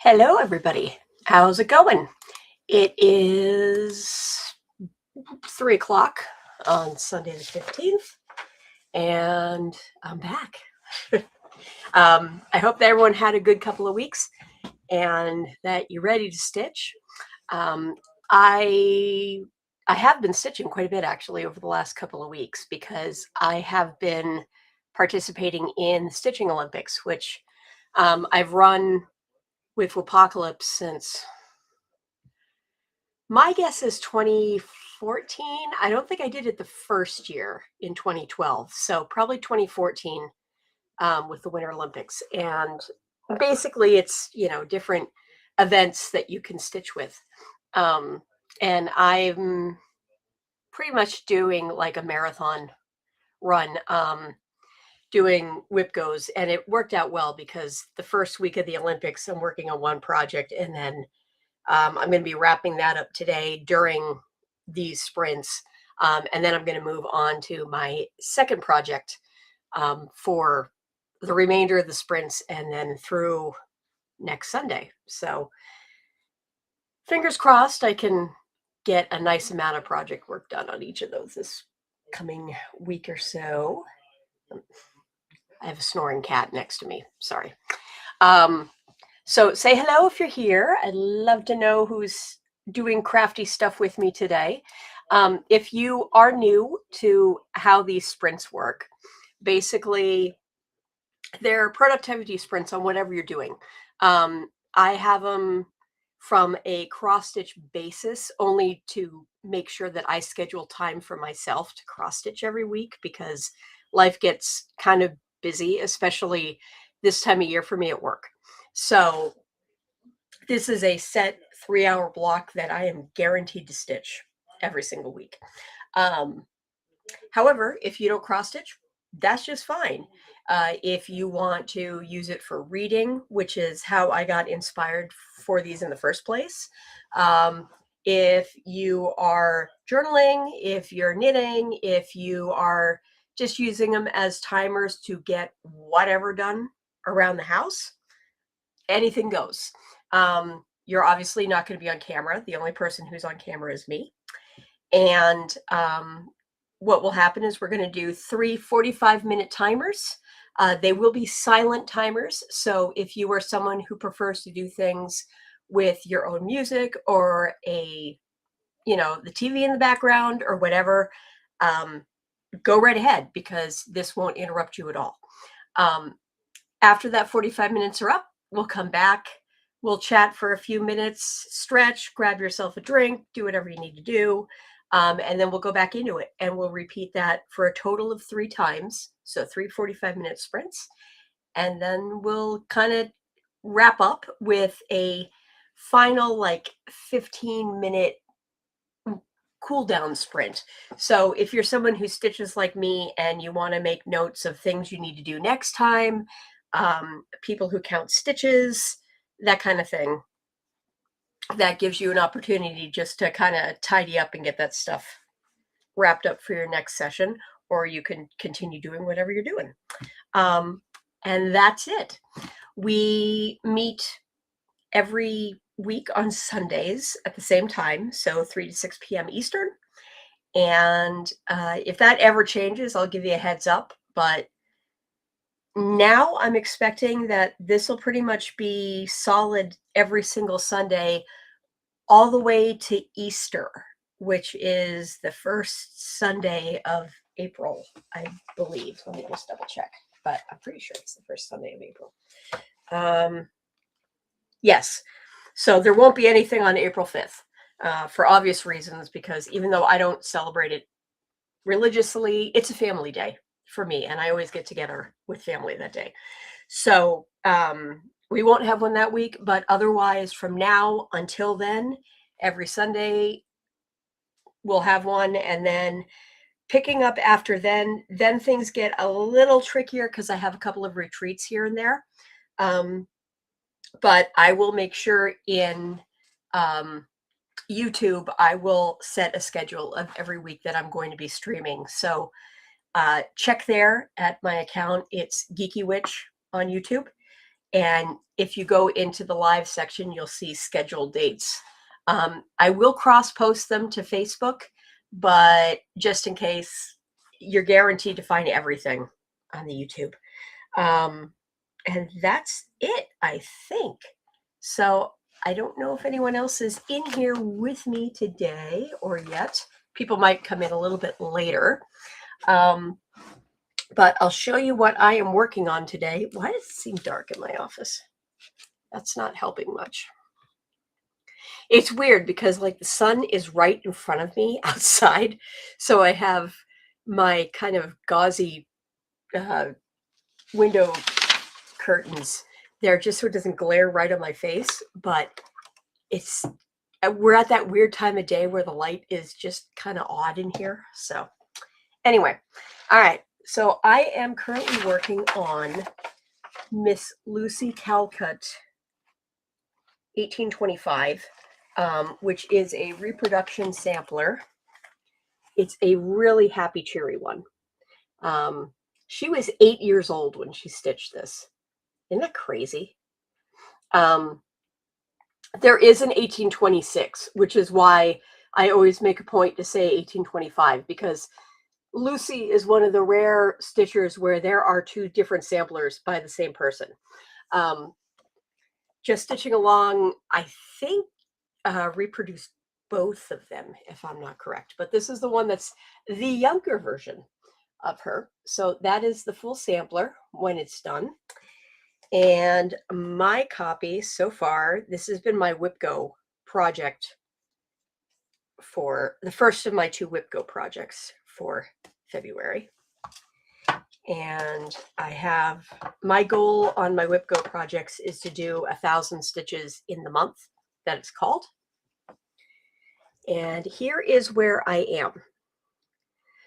Hello, everybody. How's it going? It is 3 o'clock on Sunday the 15th, and I'm back. I hope that everyone had a good couple of weeks and that you're ready to stitch. Um, I I have been stitching quite a bit actually over the last couple of weeks because I have been participating in the Stitching Olympics, which I've run with Apocalypse since my guess is 2014. I don't think I did it the first year in 2012. So probably 2014 with the Winter Olympics. And basically, it's, different events that you can stitch with. Um, and I'm pretty much doing like a marathon run, doing whip goes. And it worked out well because the first week of the Olympics, I'm working on one project, and then I'm going to be wrapping that up today during these sprints. And then I'm going to move on to my second project for the remainder of the sprints and then through next Sunday. So fingers crossed I can get a nice amount of project work done on each of those this coming week or so. I have a snoring cat next to me. Sorry. So say hello if you're here. I'd love to know who's doing crafty stuff with me today. If you are new to how these sprints work, basically they're productivity sprints on whatever you're doing. I have them from a cross stitch basis only to make sure that I schedule time for myself to cross stitch every week because life gets kind of busy, especially this time of year for me at work. So this is a set 3-hour block that I am guaranteed to stitch every single week. However, if you don't cross stitch, that's just fine. If you want to use it for reading, which is how I got inspired for these in the first place. If you are journaling, if you're knitting, if you are just using them as timers to get whatever done around the house, anything goes. You're obviously not going to be on camera. The only person who's on camera is me. And what will happen is we're going to do 3 45-minute timers. They will be silent timers. So if you are someone who prefers to do things with your own music or the TV in the background or whatever, go right ahead because this won't interrupt you at all. After that 45 minutes are up, we'll come back. We'll chat for a few minutes, stretch, grab yourself a drink, do whatever you need to do. And then we'll go back into it and we'll repeat that for a total of 3 times. So 3 45-minute sprints. And then we'll kind of wrap up with a final 15-minute cool down sprint. So if you're someone who stitches like me and you want to make notes of things you need to do next time, people who count stitches, that kind of thing, that gives you an opportunity just to kind of tidy up and get that stuff wrapped up for your next session, or you can continue doing whatever you're doing. And that's it. We meet every week on Sundays at the same time, so 3 to 6 p.m. Eastern. And if that ever changes, I'll give you a heads up. But now I'm expecting that this will pretty much be solid every single Sunday all the way to Easter, which is the first Sunday of April, I believe. Let me just double check, but I'm pretty sure it's the first Sunday of April. Yes, so there won't be anything on April 5th for obvious reasons, because even though I don't celebrate it religiously, it's a family day for me, and I always get together with family that day. So we won't have one that week, but otherwise from now until then, every Sunday we'll have one. And then picking up after then things get a little trickier because I have a couple of retreats here and there. But I will make sure in YouTube, I will set a schedule of every week that I'm going to be streaming. So check there at my account. It's Geeky Witch on YouTube. And if you go into the live section, you'll see scheduled dates. I will cross post them to Facebook, but just in case, you're guaranteed to find everything on the YouTube. And that's it, I think. So I don't know if anyone else is in here with me today or yet. People might come in a little bit later. But I'll show you what I am working on today. Why does it seem dark in my office? That's not helping much. It's weird because like the sun is right in front of me outside. So I have my kind of gauzy window curtains there just so it doesn't glare right on my face. But we're at that weird time of day where the light is just kind of odd in here. So anyway, all right. So I am currently working on Miss Lucy Calcutt 1825, which is a reproduction sampler. It's a really happy, cheery one. She was 8 years old when she stitched this. Isn't that crazy? There is an 1826, which is why I always make a point to say 1825, because Lucy is one of the rare stitchers where there are two different samplers by the same person. Just stitching along, I think reproduced both of them, if I'm not correct. But this is the one that's the younger version of her. So that is the full sampler when it's done. And my copy so far, this has been my WhipGo project for the first of my two WhipGo projects for February. And I have my goal on my WhipGo projects is to do 1,000 stitches in the month that it's called. And here is where I am.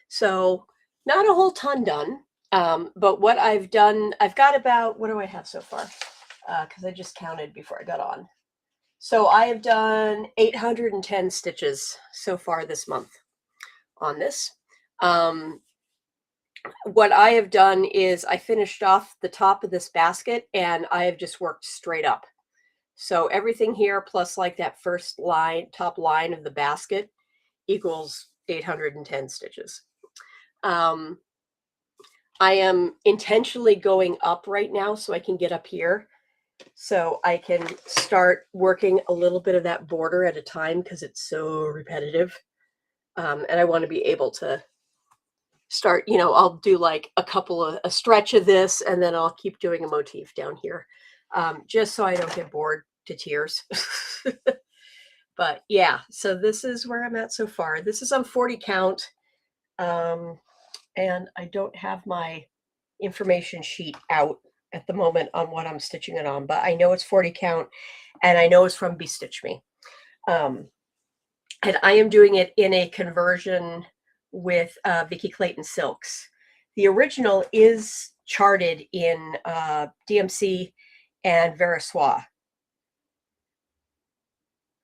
So not a whole ton done, but what I've done, I've got about, what do I have so far? Because I just counted before I got on. So I have done 810 stitches so far this month on this. What I have done is I finished off the top of this basket and I have just worked straight up. So everything here plus like that first line, top line of the basket equals 810 stitches. I am intentionally going up right now so I can get up here so I can start working a little bit of that border at a time because it's so repetitive. And I want to be able to start, I'll do like a stretch of this and then I'll keep doing a motif down here just so I don't get bored to tears. But yeah, so this is where I'm at so far. This is on 40 count. And I don't have my information sheet out at the moment on what I'm stitching it on, but I know it's 40 count and I know it's from Bestitch Me. And I am doing it in a conversion with Vicki Clayton Silks. The original is charted in DMC and Verissois,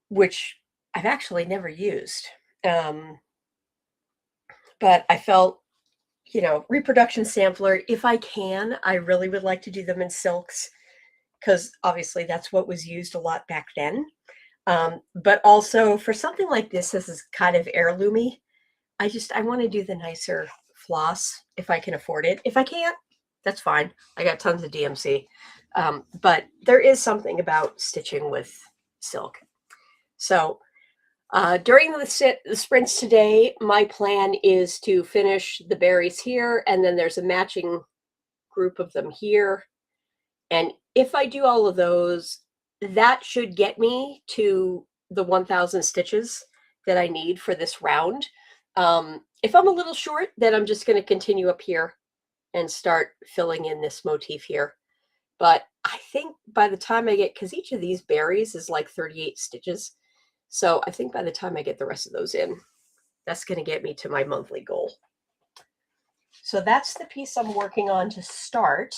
which I've actually never used. But I felt, reproduction sampler, if I can, I really would like to do them in silks because obviously that's what was used a lot back then. But also for something like this is kind of heirloomy. I want to do the nicer floss if I can afford it. If I can't, that's fine. I got tons of DMC. But there is something about stitching with silk. So during the sprints today, my plan is to finish the berries here, and then there's a matching group of them here. And if I do all of those, that should get me to the 1,000 stitches that I need for this round. If I'm a little short, then I'm just going to continue up here and start filling in this motif here. But I think by the time I get, because each of these berries is like 38 stitches. So I think by the time I get the rest of those in, that's going to get me to my monthly goal. So that's the piece I'm working on to start.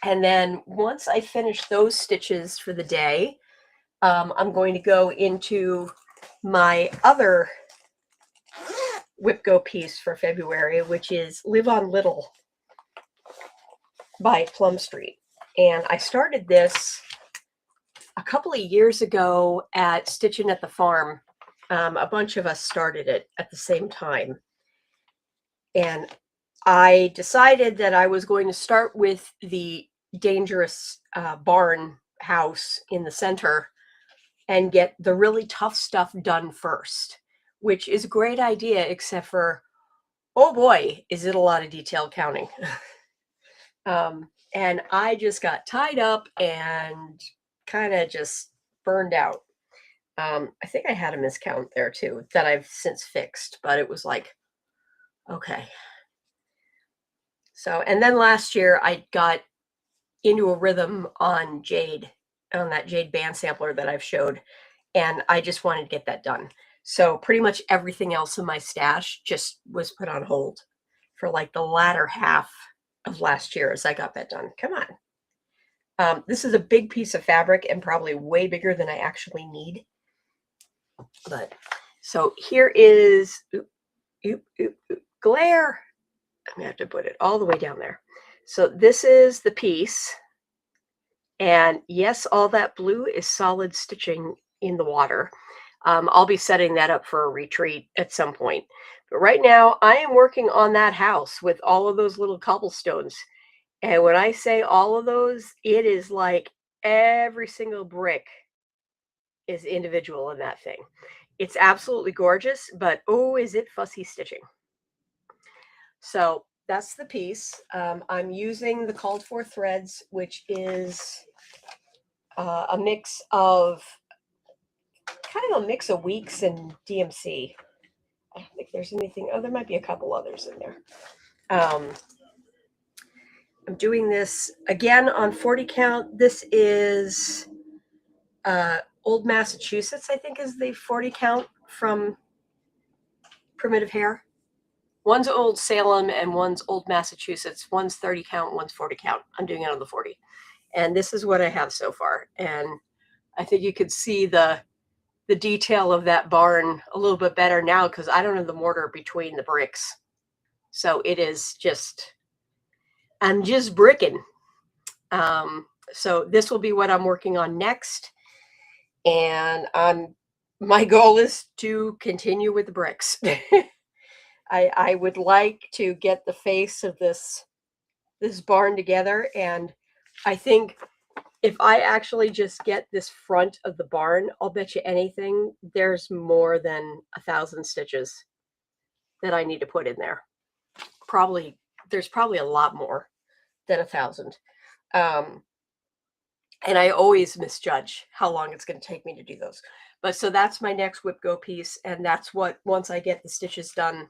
And then once I finish those stitches for the day, I'm going to go into my other WhipGo piece for February, which is Live on Little by Plum Street. And I started this a couple of years ago at Stitching at the Farm. A bunch of us started it at the same time. And I decided that I was going to start with the dangerous barn house in the center and get the really tough stuff done first, which is a great idea, except for, oh boy, is it a lot of detailed counting. And I just got tied up and kind of just burned out. I think I had a miscount there too that I've since fixed, but it was like, okay. So, and then last year I got into a rhythm on Jade, on that Jade band sampler that I've showed, and I just wanted to get that done. So pretty much everything else in my stash just was put on hold for like the latter half of last year as I got that done. Come on. This is a big piece of fabric and probably way bigger than I actually need. But so here is, glare. I'm gonna have to put it all the way down there. So this is the piece. And yes, all that blue is solid stitching in the water. I'll be setting that up for a retreat at some point. But right now, I am working on that house with all of those little cobblestones. And when I say all of those, it is like every single brick is individual in that thing. It's absolutely gorgeous, but oh, is it fussy stitching. So that's the piece. I'm using the called for threads, which is a mix of Weeks and DMC. I don't think there's anything. Oh, there might be a couple others in there. I'm doing this again on 40 count. This is Old Massachusetts, I think, is the 40 count from Primitive Hair. One's Old Salem and one's Old Massachusetts. One's 30 count, one's 40 count. I'm doing it on the 40. And this is what I have so far. And I think you could see the detail of that barn a little bit better now because I don't have the mortar between the bricks. So it is just, I'm just bricking. So this will be what I'm working on next. And my goal is to continue with the bricks. I would like to get the face of this barn together. And I think if I actually just get this front of the barn, I'll bet you anything, there's more than 1,000 stitches that I need to put in there. There's probably a lot more than 1,000. And I always misjudge how long it's going to take me to do those. But so that's my next whip go piece. And that's what, once I get the stitches done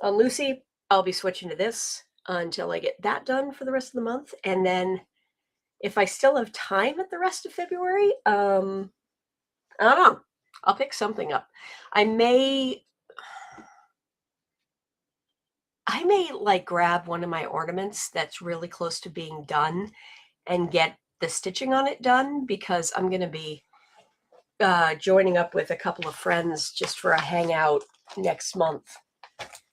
on Lucy, I'll be switching to this until I get that done for the rest of the month. And then if I still have time at the rest of February, I don't know. I'll pick something up. I may like grab one of my ornaments that's really close to being done and get the stitching on it done, because I'm going to be joining up with a couple of friends just for a hangout next month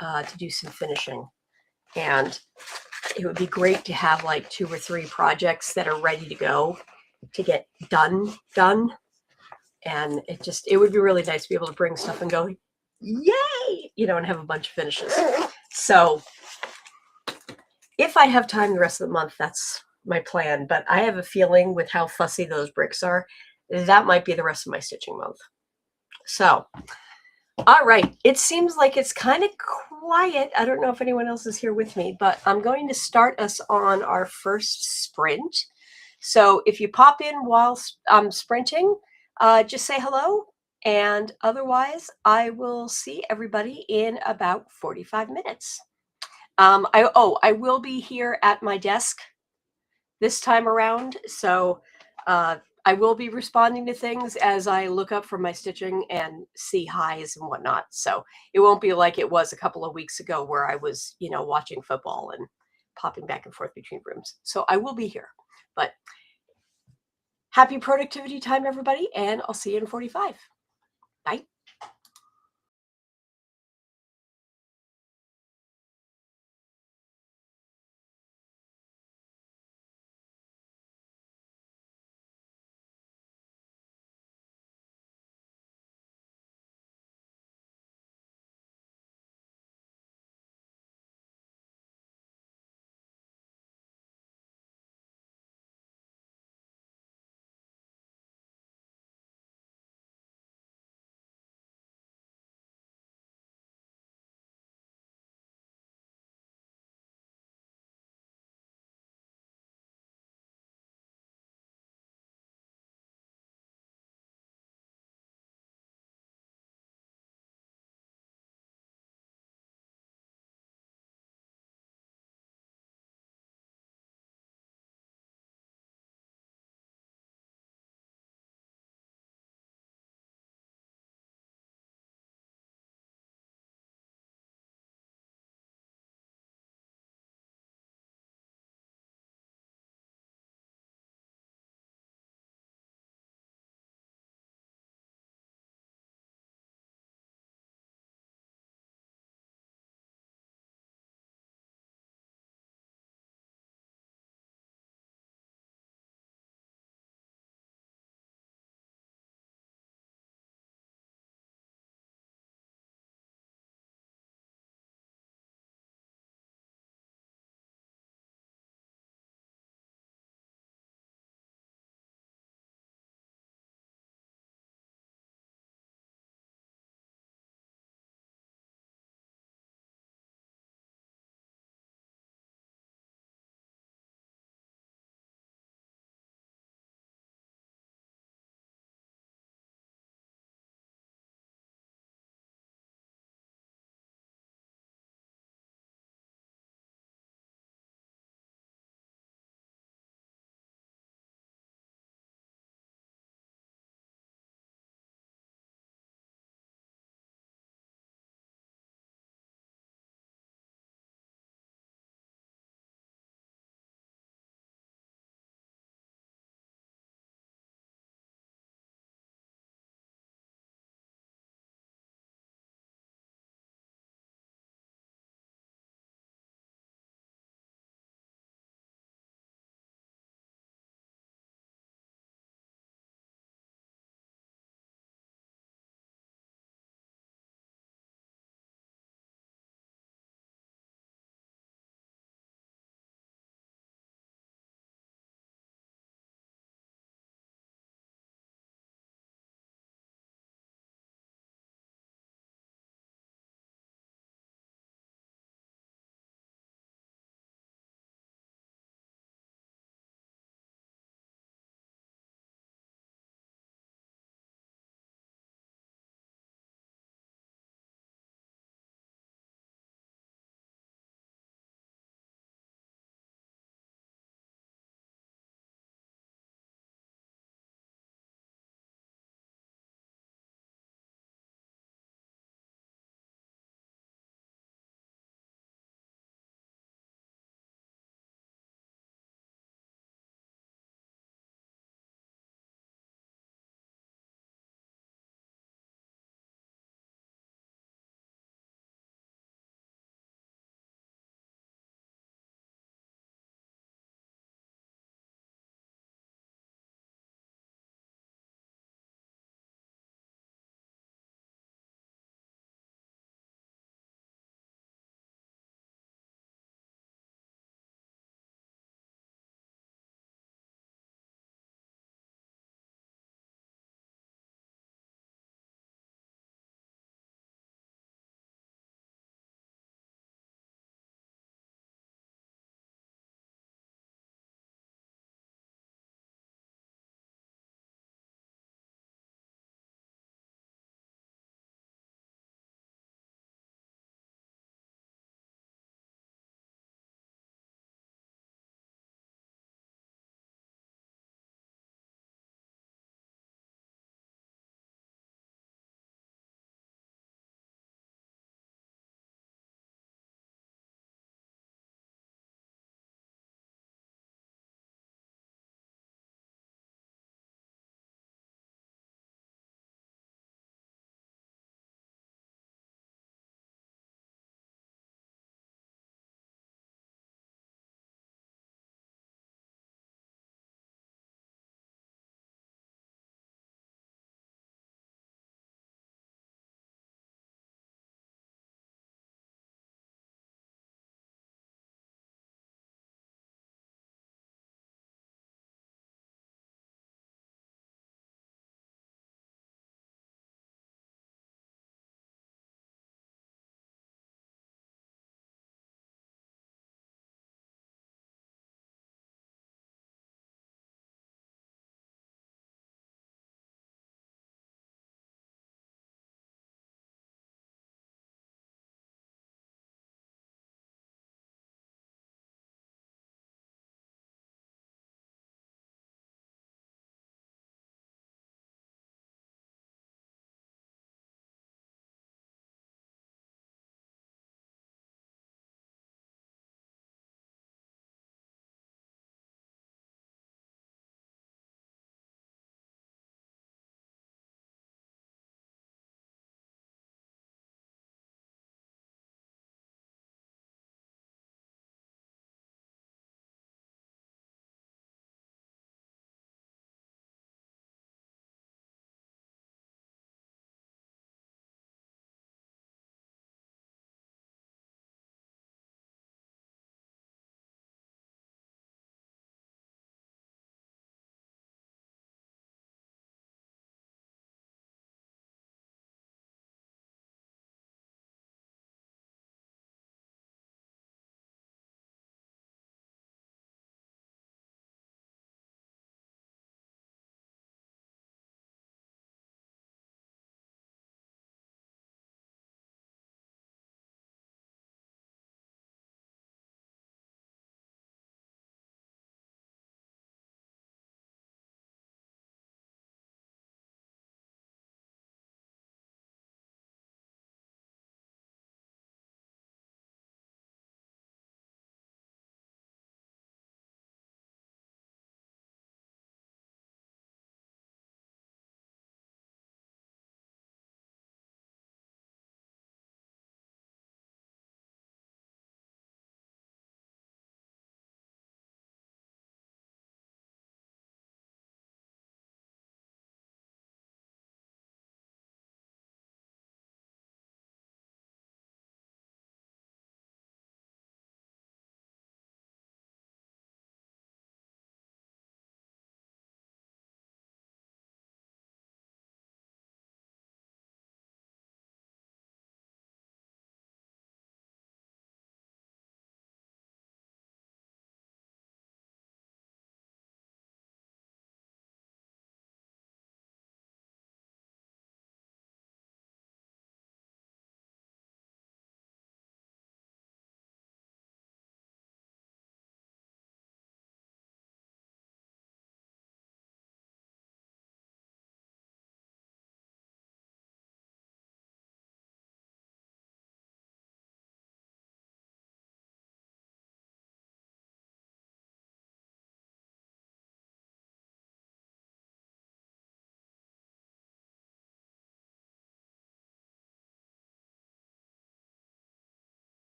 to do some finishing. And it would be great to have like 2 or 3 projects that are ready to go to get done. And it would be really nice to be able to bring stuff and go, yay, and have a bunch of finishes. So if I have time the rest of the month, that's my plan. But I have a feeling with how fussy those bricks are, that might be the rest of my stitching month. So, all right. It seems like it's kind of quiet. I don't know if anyone else is here with me, but I'm going to start us on our first sprint. So if you pop in while I'm sprinting, just say hello. And otherwise, I will see everybody in about 45 minutes. I will be here at my desk this time around. So I will be responding to things as I look up from my stitching and see highs and whatnot. So it won't be like it was a couple of weeks ago where I was, watching football and popping back and forth between rooms. So I will be here. But happy productivity time, everybody, and I'll see you in 45. Bye.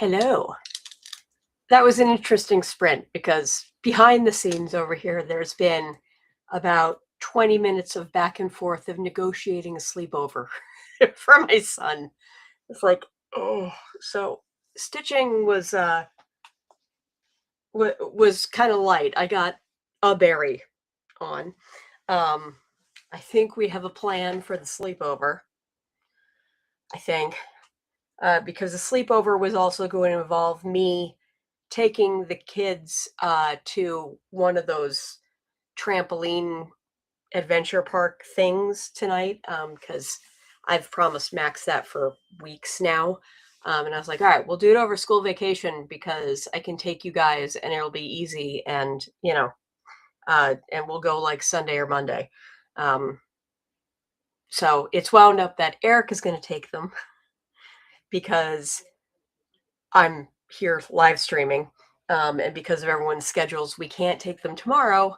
Hello. That was an interesting sprint because behind the scenes over here, there's been about 20 minutes of back and forth of negotiating a sleepover for my son. It's like, oh, so stitching was kind of light. I got a berry on. I think we have a plan for the sleepover. I think because the sleepover was also going to involve me taking the kids to one of those trampoline adventure park things tonight because I've promised Max that for weeks now. And I was like, all right, we'll do it over school vacation because I can take you guys and it'll be easy. And, and we'll go like Sunday or Monday. So it's wound up that Eric is going to take them because I'm here live streaming. And because of everyone's schedules, we can't take them tomorrow.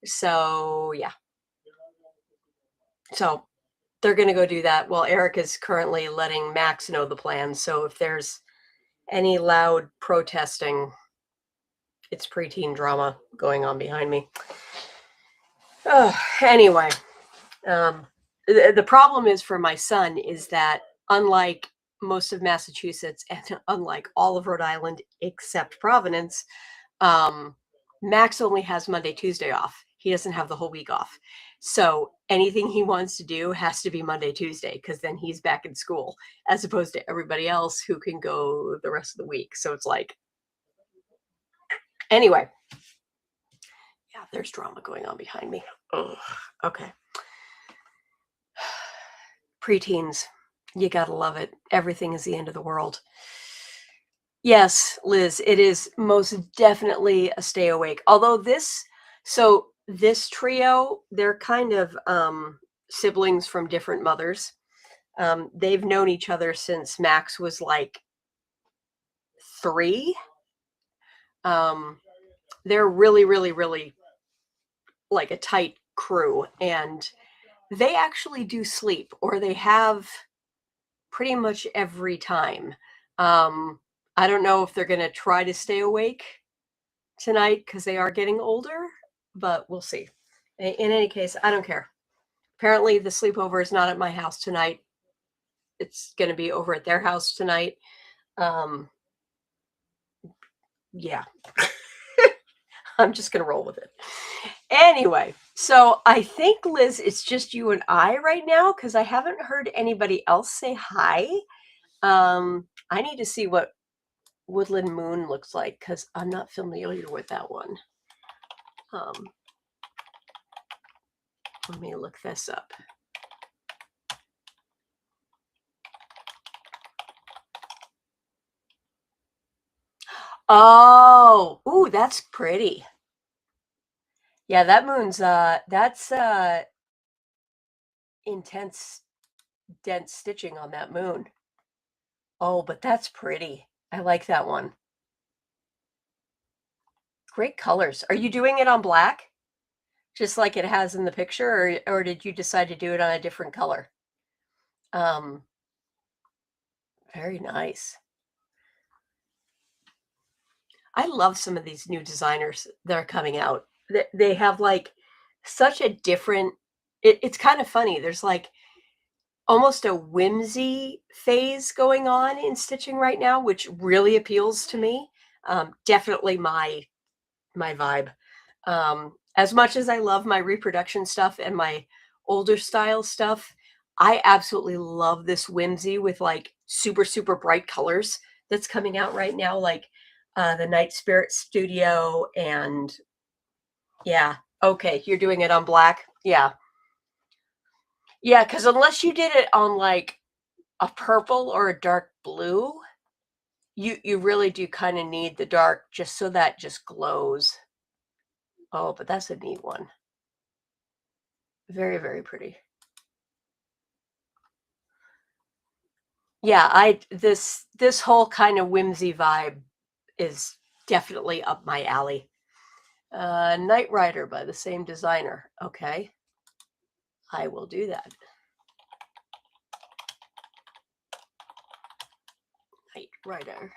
So, yeah. So they're going to go do that. Well, Eric is currently letting Max know the plan. So if there's any loud protesting, it's preteen drama going on behind me. Anyway, the problem is for my son is that unlike most of Massachusetts and unlike all of Rhode Island except Providence, Max only has Monday, Tuesday off. He doesn't have the whole week off. So anything he wants to do has to be Monday, Tuesday, because then he's back in school, as opposed to everybody else who can go the rest of the week. So it's like, anyway. Yeah, there's drama going on behind me. Ugh, okay. Preteens, you gotta love it. Everything is the end of the world. Yes, Liz, it is most definitely a stay awake. Although this trio, they're kind of siblings from different mothers. They've known each other since Max was like 3. They're really, really, really like a tight crew, and they actually do sleep, or they have pretty much every time. I don't know if they're going to try to stay awake tonight because they are getting older, but we'll see. In any case, I don't care. Apparently, the sleepover is not at my house tonight. It's going to be over at their house tonight. Yeah. I'm just going to roll with it. Anyway, so I think, Liz, it's just you and I right now because I haven't heard anybody else say hi. I need to see what Woodland Moon looks like because I'm not familiar with that one. Let me look this up. Oh, ooh, that's pretty. Yeah, that moon's that's intense, dense stitching on that moon. Oh, but that's pretty. I like that one. Great colors. Are you doing it on black? Just like it has in the picture, or did you decide to do it on a different color? Very nice. I love some of these new designers that are coming out. They have like such a different, it's kind of funny. There's like almost a whimsy phase going on in stitching right now, which really appeals to me. Definitely my vibe. As much as I love my reproduction stuff and my older style stuff, I absolutely love this whimsy with like super, super bright colors that's coming out right now. Like the Night Spirit Studio, and yeah, okay, you're doing it on black. Yeah, because unless you did it on like a purple or a dark blue, you really do kind of need the dark just so that just glows. Oh, but that's a neat one. Very, very pretty. Yeah, this whole kind of whimsy vibe is definitely up my alley. Knight Rider by the same designer. Okay. I will do that. Knight Rider.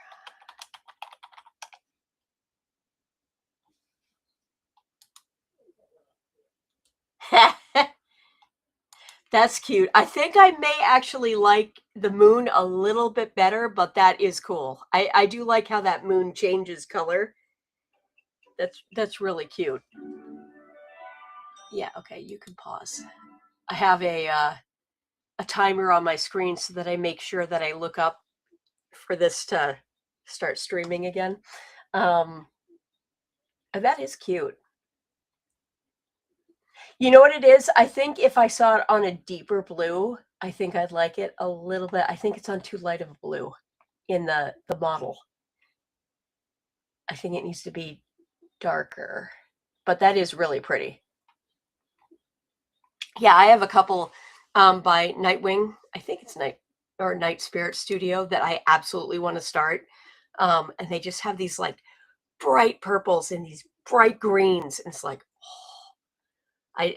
That's cute. I think I may actually like the moon a little bit better, but that is cool. I do like how that moon changes color. That's really cute. Yeah, okay, you can pause. I have a timer on my screen so that I make sure that I look up for this to start streaming again. Um, and that is cute. You know what it is? I think if I saw it on a deeper blue, I think I'd like it a little bit. I think it's on too light of a blue in the model. I think it needs to be darker, but that is really pretty. Yeah, I have a couple by Nightwing. I think it's Night Spirit Studio that I absolutely want to start. And they just have these like bright purples and these bright greens. And it's like, oh,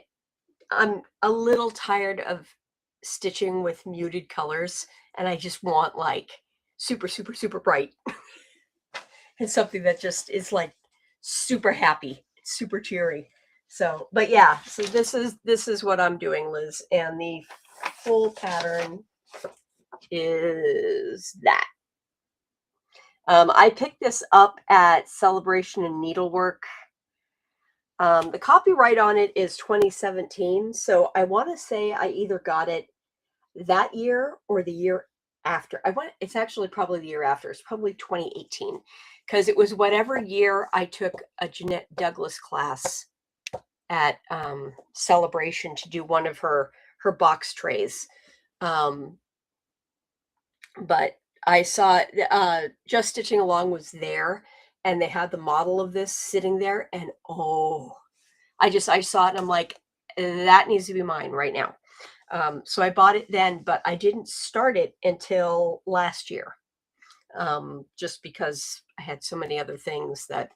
I'm a little tired of stitching with muted colors, and I just want like super, super, super bright. And something that just is like super happy, super cheery. So, but yeah, so this is what I'm doing, Liz, and the full pattern is that. I picked this up at Celebration and Needlework. The copyright on it is 2017, so I want to say I either got it that year or the year after. It's actually probably the year after. It's probably 2018, because it was whatever year I took a Jeanette Douglas class at Celebration to do one of her box trays. But I saw Just Stitching Along was there, and they had the model of this sitting there, and oh, I saw it and I'm like, that needs to be mine right now. So I bought it then, but I didn't start it until last year, just because I had so many other things that,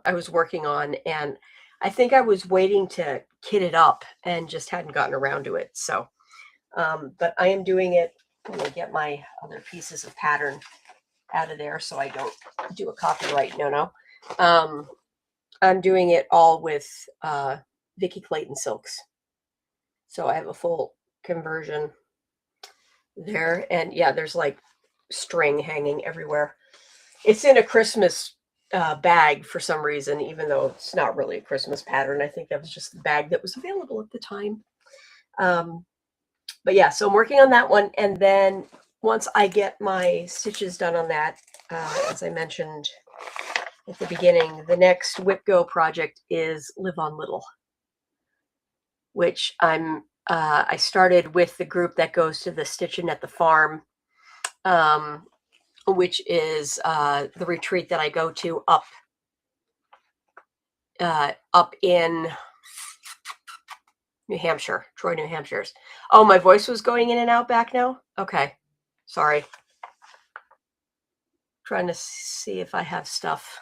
I was working on. And I think I was waiting to kit it up and just hadn't gotten around to it. So, but I am doing it. Let me get my other pieces of pattern out of there so I don't do a copyright no. I'm doing it all with Vicki Clayton silks. So I have a full conversion there. And yeah, there's like string hanging everywhere. It's in a Christmas bag for some reason, even though it's not really a Christmas pattern. I think that was just the bag that was available at the time. But yeah, so I'm working on that one. And then once I get my stitches done on that, as I mentioned at the beginning, the next Whip Go project is Live on Little, which I started with the group that goes to the Stitching at the Farm, which is the retreat that I go to up in New Hampshire, Troy, New Hampshire. Oh, my voice was going in and out back now? Okay, sorry. Trying to see if I have stuff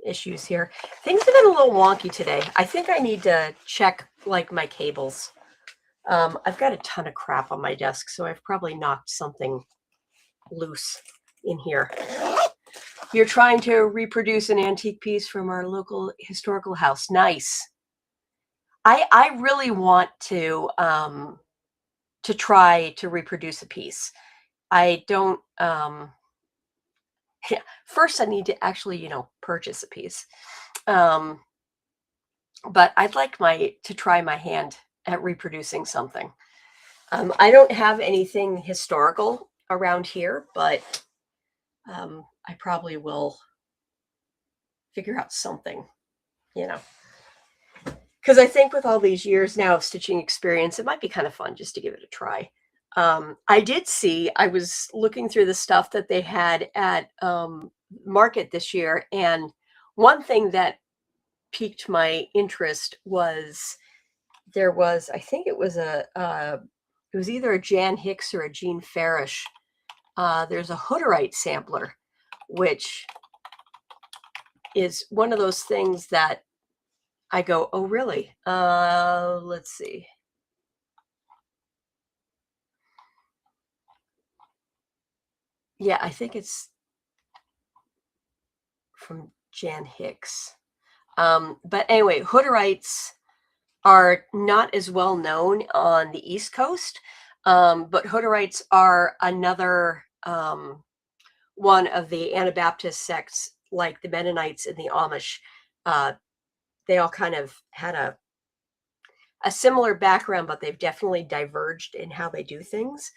issues here. Things have been a little wonky today. I think I need to check like my cables. I've got a ton of crap on my desk, so I've probably knocked something loose in here. You're trying to reproduce an antique piece from our local historical house. Nice. I really want to try to reproduce a piece. I don't. First, I need to actually, purchase a piece. But I'd like to try my hand at reproducing something. I don't have anything historical around here, but I probably will figure out something, because I think with all these years now of stitching experience, it might be kind of fun just to give it a try. I was looking through the stuff that they had at market this year, and one thing that piqued my interest was I think it was it was either a Jan Hicks or a Jean Farish. There's a Hooterite sampler, which is one of those things that I go, oh, really? Let's see. Yeah, I think it's from Jan Hicks. But anyway, Hooterites are not as well known on the East Coast, but Hutterites are another one of the Anabaptist sects, like the Mennonites and the Amish. Uh, they all kind of had a similar background, but they've definitely diverged in how they do things.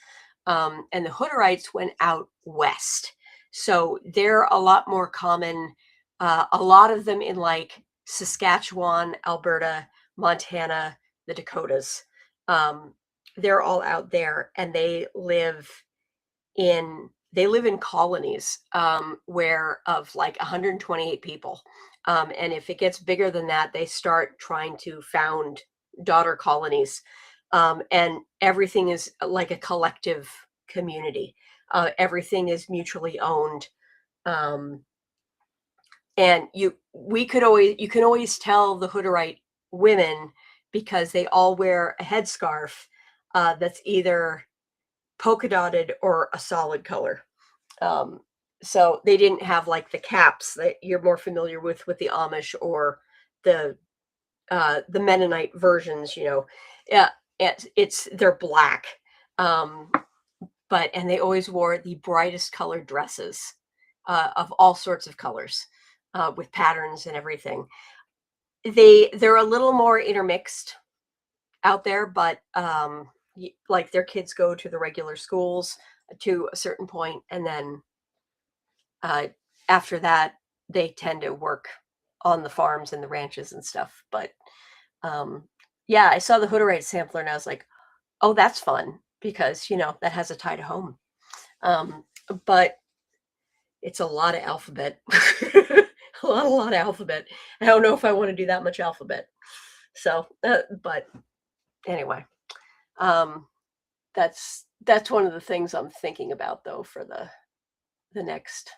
And the Hutterites went out west. So they're a lot more common. A lot of them in like Saskatchewan, Alberta, Montana, the Dakotas. Um, they're all out there, and they live in colonies where of like 128 people. And if it gets bigger than that, they start trying to found daughter colonies. And everything is like a collective community. Everything is mutually owned. Um, and you can always tell the Hutterite women because they all wear a headscarf that's either polka dotted or a solid color. Um, so they didn't have like the caps that you're more familiar with the Amish or the the Mennonite versions. Yeah, they're black, um, and they always wore the brightest colored dresses of all sorts of colors with patterns and everything. They're a little more intermixed out there, but like their kids go to the regular schools to a certain point, and then uh, after that, they tend to work on the farms and the ranches and stuff. But um, yeah, I saw the Hutterite sampler and I was like, oh, that's fun because, that has a tie to home. Um, but it's a lot of alphabet, a lot of alphabet. I don't know if I want to do that much alphabet. So, but anyway, um, that's one of the things I'm thinking about though for the next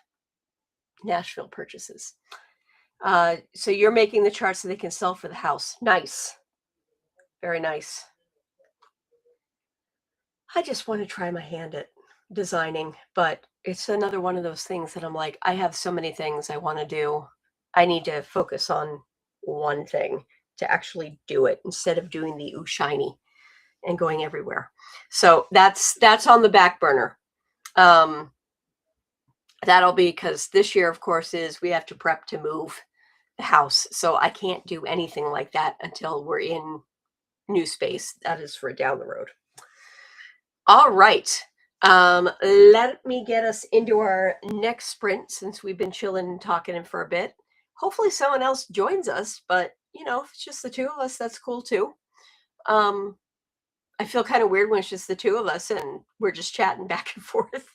Nashville purchases. So you're making the chart so they can sell for the house. Nice. Very nice. I just want to try my hand at designing, but it's another one of those things that I'm like, I have so many things I want to do. I need to focus on one thing to actually do it instead of doing the ooh shiny and going everywhere. So that's on the back burner. That'll be because this year, of course, is we have to prep to move the house. So I can't do anything like that until we're in new space. That is for down the road. All right. Let me get us into our next sprint since we've been chilling and talking for a bit. Hopefully someone else joins us, but if it's just the two of us, that's cool too. I feel kind of weird when it's just the two of us and we're just chatting back and forth.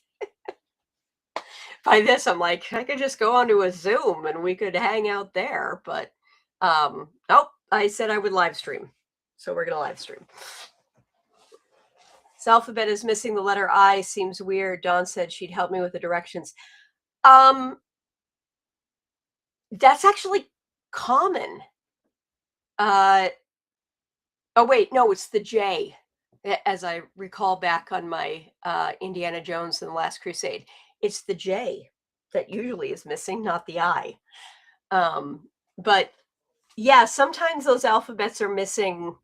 By this, I'm like, I could just go onto a Zoom and we could hang out there, but nope, I said I would live stream. So we're going to live stream. This alphabet is missing the letter I. Seems weird. Dawn said she'd help me with the directions. That's actually common. Oh wait, no, it's the J. As I recall back on my Indiana Jones and the Last Crusade, it's the J that usually is missing, not the I. But yeah, sometimes those alphabets are missing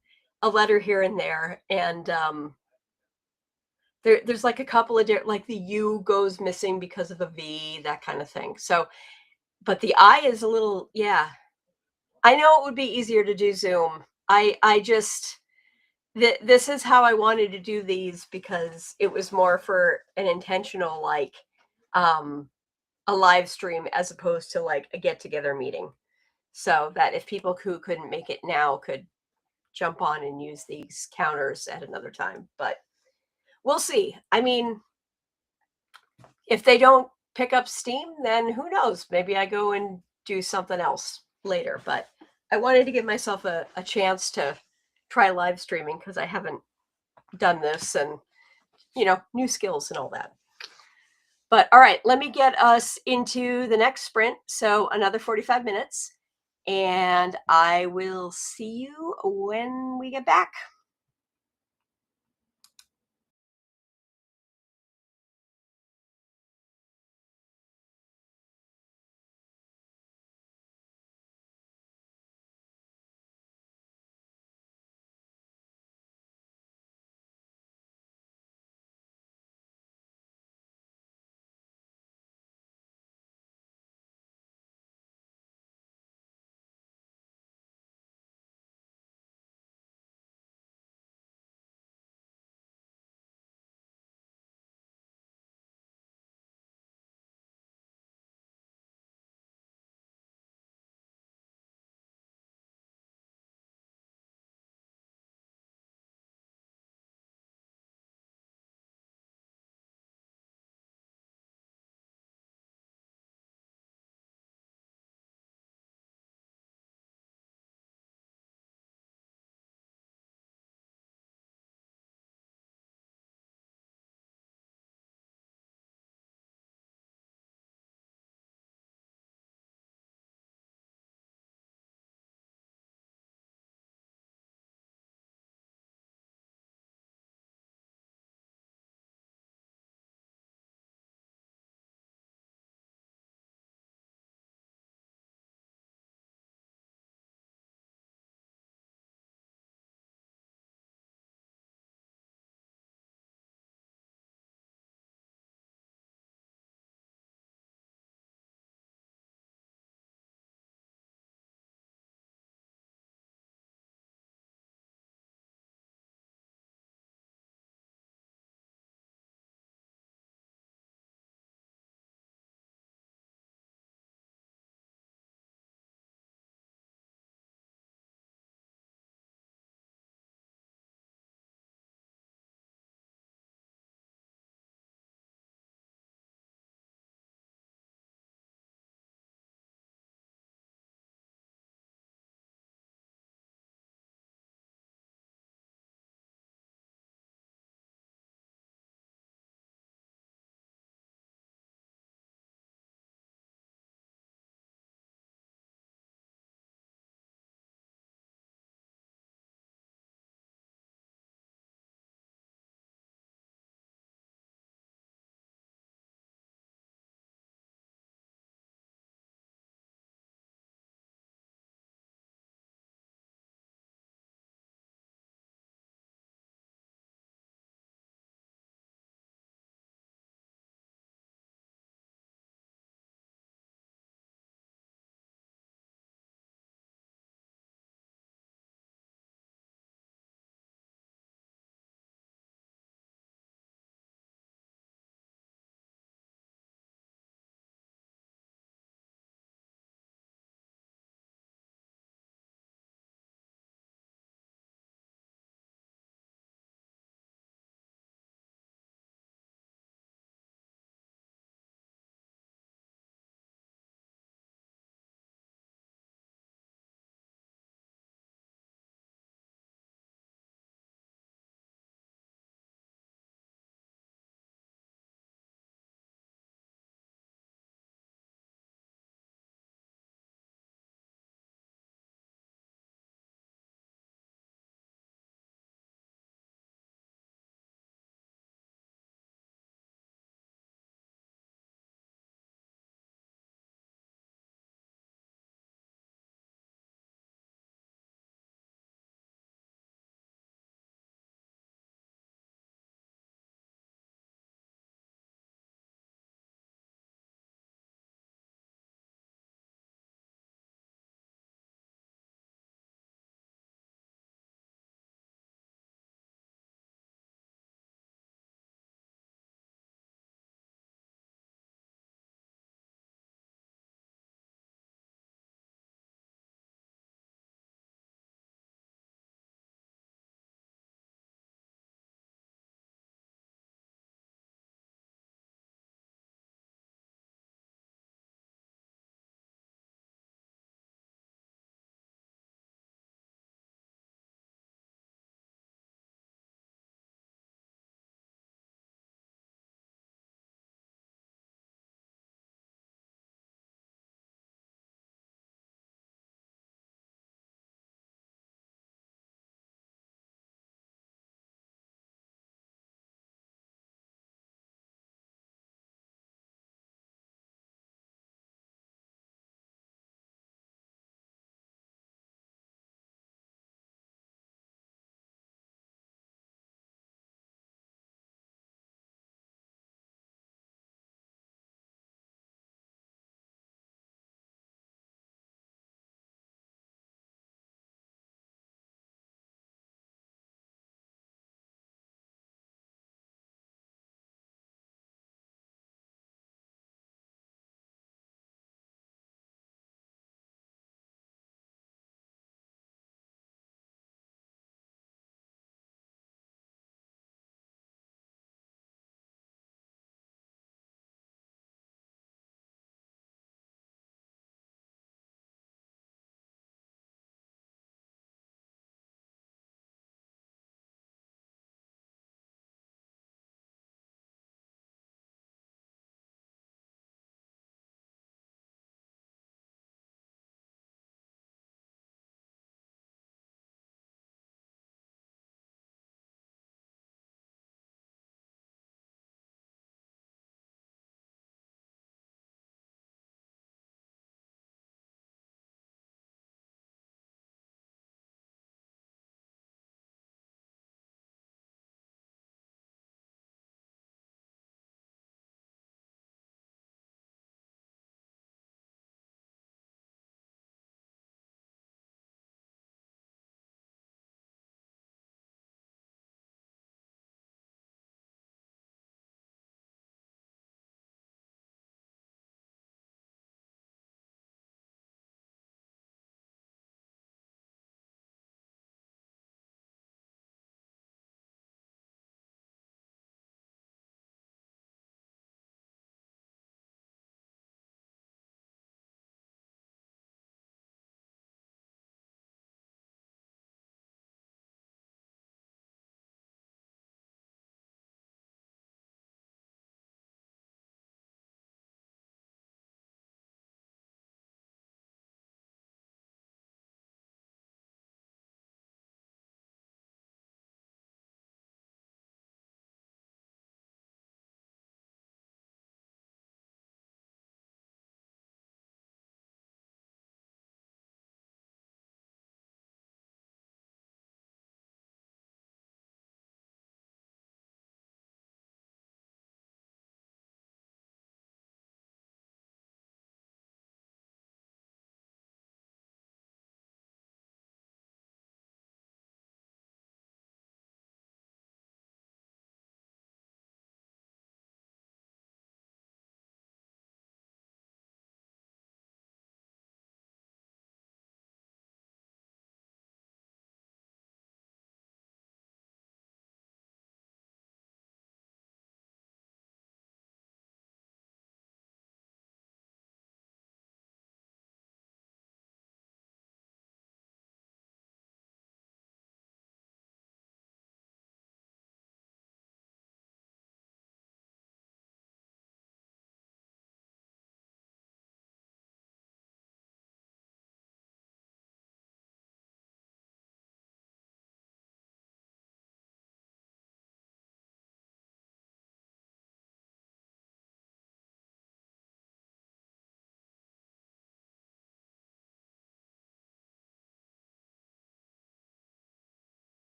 a letter here and there, and there's like a couple of like the U goes missing because of a V, that kind of thing. So, but the I is a little, yeah. I know it would be easier to do Zoom. I just this is how I wanted to do these because it was more for an intentional like a live stream as opposed to like a get together meeting. So that if people who couldn't make it now could jump on and use these counters at another time. But we'll see. I mean, if they don't pick up steam, then who knows? Maybe I go and do something else later. But I wanted to give myself a chance to try live streaming because I haven't done this and, new skills and all that. But all right, let me get us into the next sprint. So another 45 minutes. And I will see you when we get back.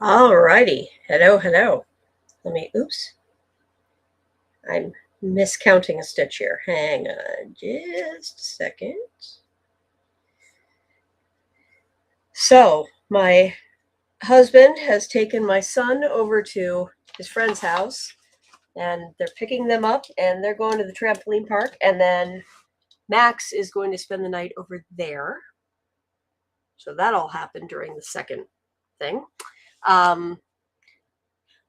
Alrighty. Hello, hello. Oops. I'm miscounting a stitch here. Hang on just a second. So, my husband has taken my son over to his friend's house, and they're picking them up, and they're going to the trampoline park, and then Max is going to spend the night over there. So that all happened during the second thing.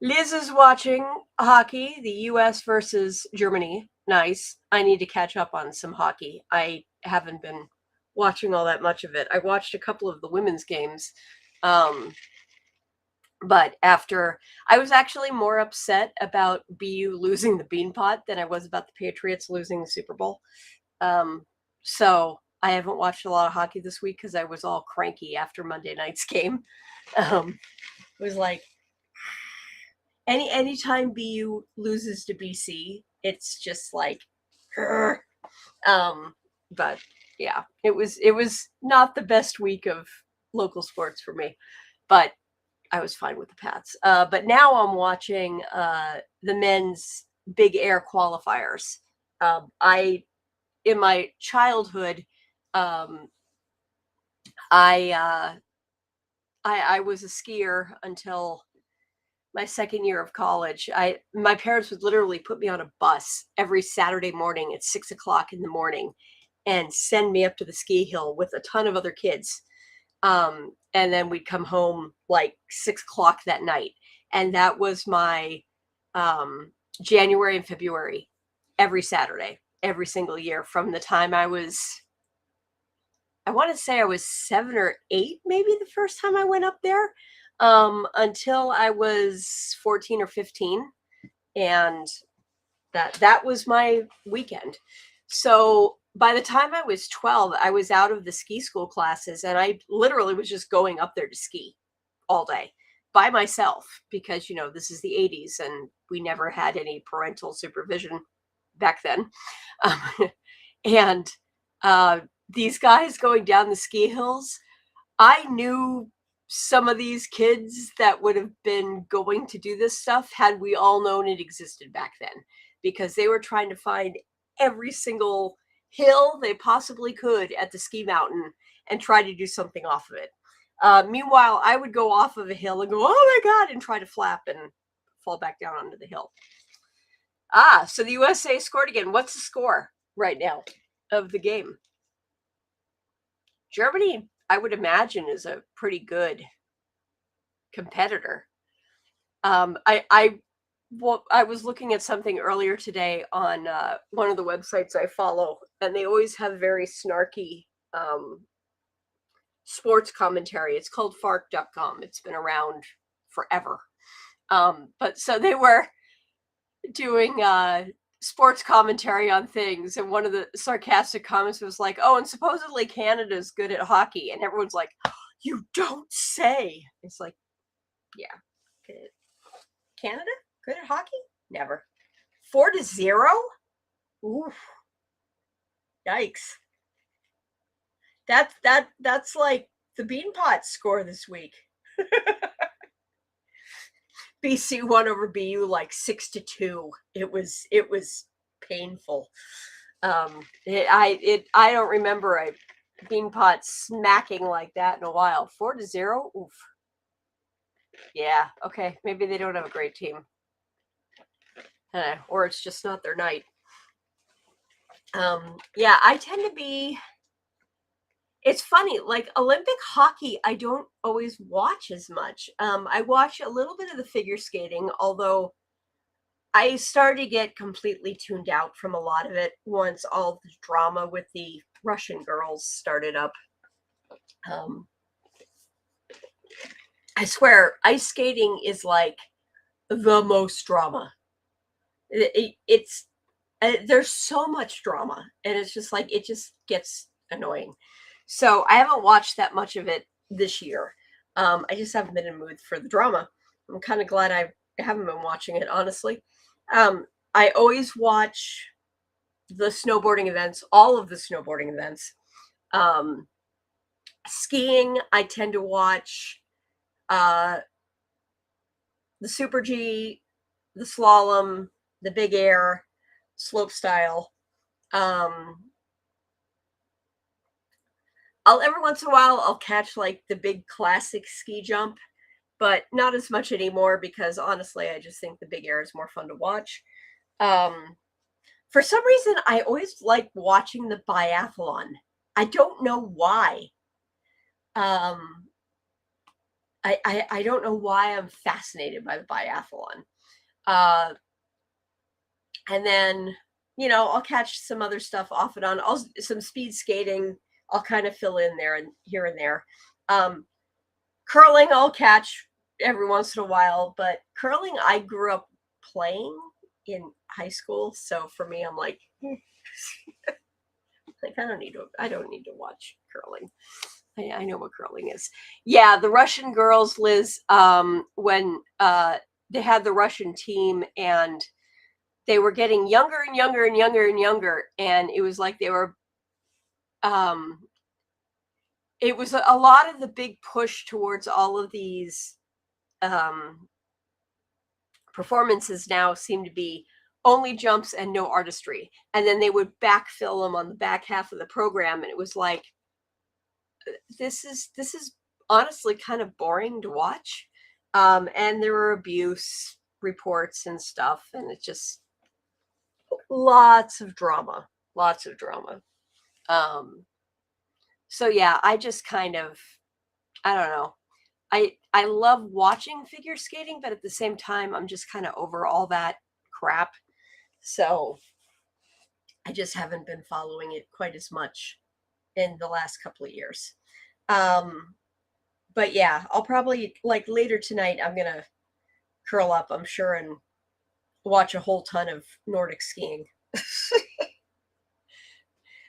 Liz is watching hockey, the US versus Germany. Nice. I need to catch up on some hockey. I haven't been watching all that much of it. I watched a couple of the women's games. But after, I was actually more upset about BU losing the Beanpot than I was about the Patriots losing the Super Bowl. So I haven't watched a lot of hockey this week because I was all cranky after Monday night's game. It was like, anytime BU loses to BC, it's just like, but yeah, it was not the best week of local sports for me, but I was fine with the Pats. But now I'm watching the men's big air qualifiers. In my childhood, I was a skier until my second year of college. My parents would literally put me on a bus every Saturday morning at 6 o'clock in the morning and send me up to the ski hill with a ton of other kids. And then we'd come home like 6 o'clock that night. And that was my January and February, every Saturday, every single year from the time I want to say I was 7 or 8, maybe the first time I went up there, until I was 14 or 15. And that was my weekend. So by the time I was 12, I was out of the ski school classes, and I literally was just going up there to ski all day by myself because, this is the 80s and we never had any parental supervision back then. And these guys going down the ski hills, I knew some of these kids that would have been going to do this stuff had we all known it existed back then, because they were trying to find every single hill they possibly could at the ski mountain and try to do something off of it. Meanwhile, I would go off of a hill and go, oh my God, and try to flap and fall back down onto the hill. So the USA scored again. What's the score right now of the game? Germany, I would imagine, is a pretty good competitor. I was looking at something earlier today on one of the websites I follow, and they always have very snarky sports commentary. It's called fark.com. It's been around forever. But so they were doing sports commentary on things, and one of the sarcastic comments was like, oh, and supposedly Canada's good at hockey, and everyone's like, you don't say. It's like, yeah, good. Canada good at hockey? Never. 4-0? Oof. Yikes. That's like the Beanpot score this week. BC won over BU like 6-2. It was painful. I don't remember a Beanpot smacking like that in a while. 4-0. Oof. Yeah. Okay. Maybe they don't have a great team, or it's just not their night. Yeah, I tend to be. It's funny, like Olympic hockey, I don't always watch as much. I watch a little bit of the figure skating, although I started to get completely tuned out from a lot of it once all the drama with the Russian girls started up. I swear, ice skating is like the most drama. It's there's so much drama, and it's just like, it just gets annoying. So I haven't watched that much of it this year. I just haven't been in the mood for the drama. I'm kind of glad I haven't been watching it, honestly. I always watch the snowboarding events, all of the snowboarding events. Skiing, I tend to watch the Super G, the slalom, the big air, slope style. Every once in a while I'll catch like the big classic ski jump, but not as much anymore because honestly I just think the big air is more fun to watch. For some reason I always like watching the biathlon. I don't know why. I don't know why I'm fascinated by the biathlon. And then, I'll catch some other stuff off and on. Some speed skating, I'll kind of fill in there and here and there. Curling, I'll catch every once in a while, but curling, I grew up playing in high school. So for me, I'm like, like I don't need to watch curling. I know what curling is. Yeah, the Russian girls, Liz, when they had the Russian team and they were getting younger and younger and younger and younger. And it was like they were, it was a lot of the big push towards all of these performances now seem to be only jumps and no artistry. And then they would backfill them on the back half of the program. And it was like, this is honestly kind of boring to watch. And there were abuse reports and stuff, and it's just lots of drama. So yeah, I just kind of, I don't know. I love watching figure skating, but at the same time, I'm just kind of over all that crap. So I just haven't been following it quite as much in the last couple of years. But yeah, I'll probably, like later tonight, I'm going to curl up, I'm sure, and watch a whole ton of Nordic skiing.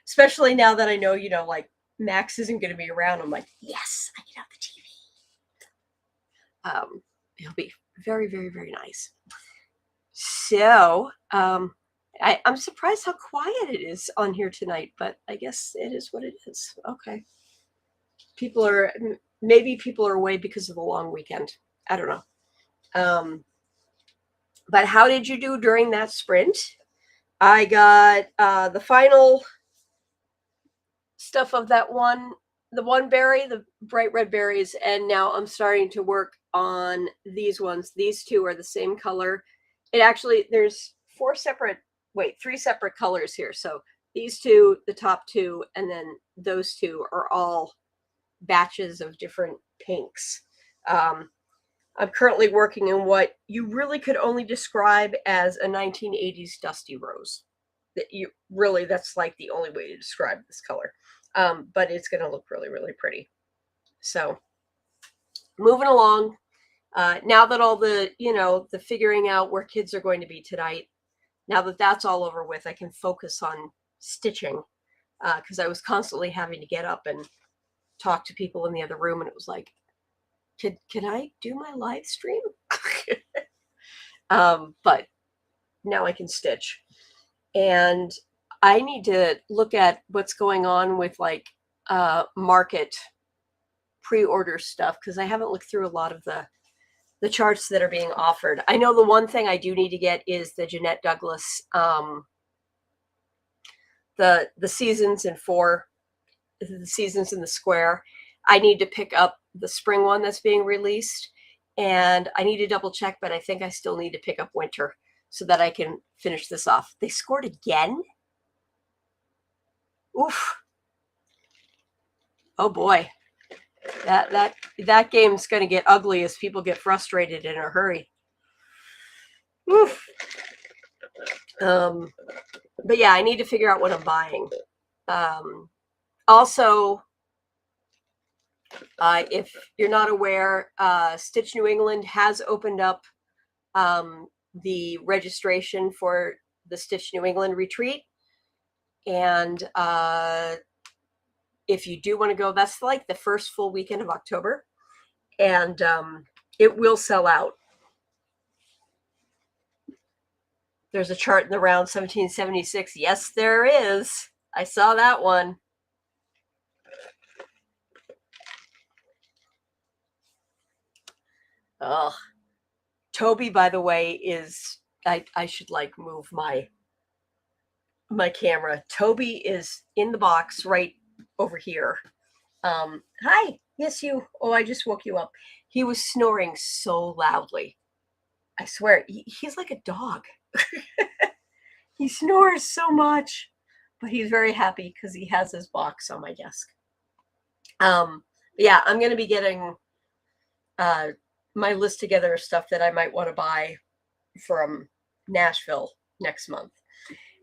Especially now that I know, like Max isn't going to be around. I'm like, yes, I can have the TV. It'll be very, very, very nice. So, I'm surprised how quiet it is on here tonight, but I guess it is what it is. Okay. Maybe people are away because of the long weekend. I don't know. But how did you do during that sprint? I got the final stuff of the one berry, the bright red berries, and now I'm starting to work on these ones. These two are the same color. There's three separate colors here. So these two, the top two, and then those two are all batches of different pinks. I'm currently working in what you really could only describe as a 1980s dusty rose. That's like the only way to describe this color. But it's going to look really, really pretty. So moving along, now that all the figuring out where kids are going to be tonight, now that that's all over with, I can focus on stitching, because I was constantly having to get up and talk to people in the other room, and it was like, can I do my live stream? But now I can stitch. And I need to look at what's going on with like market pre-order stuff, because I haven't looked through a lot of the charts that are being offered. I know the one thing I do need to get is the Jeanette Douglas, the seasons in 4, the seasons in the square. I need to pick up the spring one that's being released, and I need to double check, but I think I still need to pick up winter so that I can finish this off. They scored again? Oof. Oh boy. That game's going to get ugly as people get frustrated in a hurry. Oof. But yeah, I need to figure out what I'm buying. Also, if you're not aware, Stitch New England has opened up the registration for the Stitch New England retreat. And if you do want to go, that's like the first full weekend of October. And it will sell out. There's a chart in the round 1776. Yes, there is. I saw that one. Oh, Toby, by the way, is I should like move my camera. Toby is in the box right over here. Hi. Yes, you. Oh, I just woke you up. He was snoring so loudly. I swear, he's like a dog. He snores so much, but he's very happy because he has his box on my desk. Yeah, I'm going to be getting my list together of stuff that I might want to buy from Nashville next month.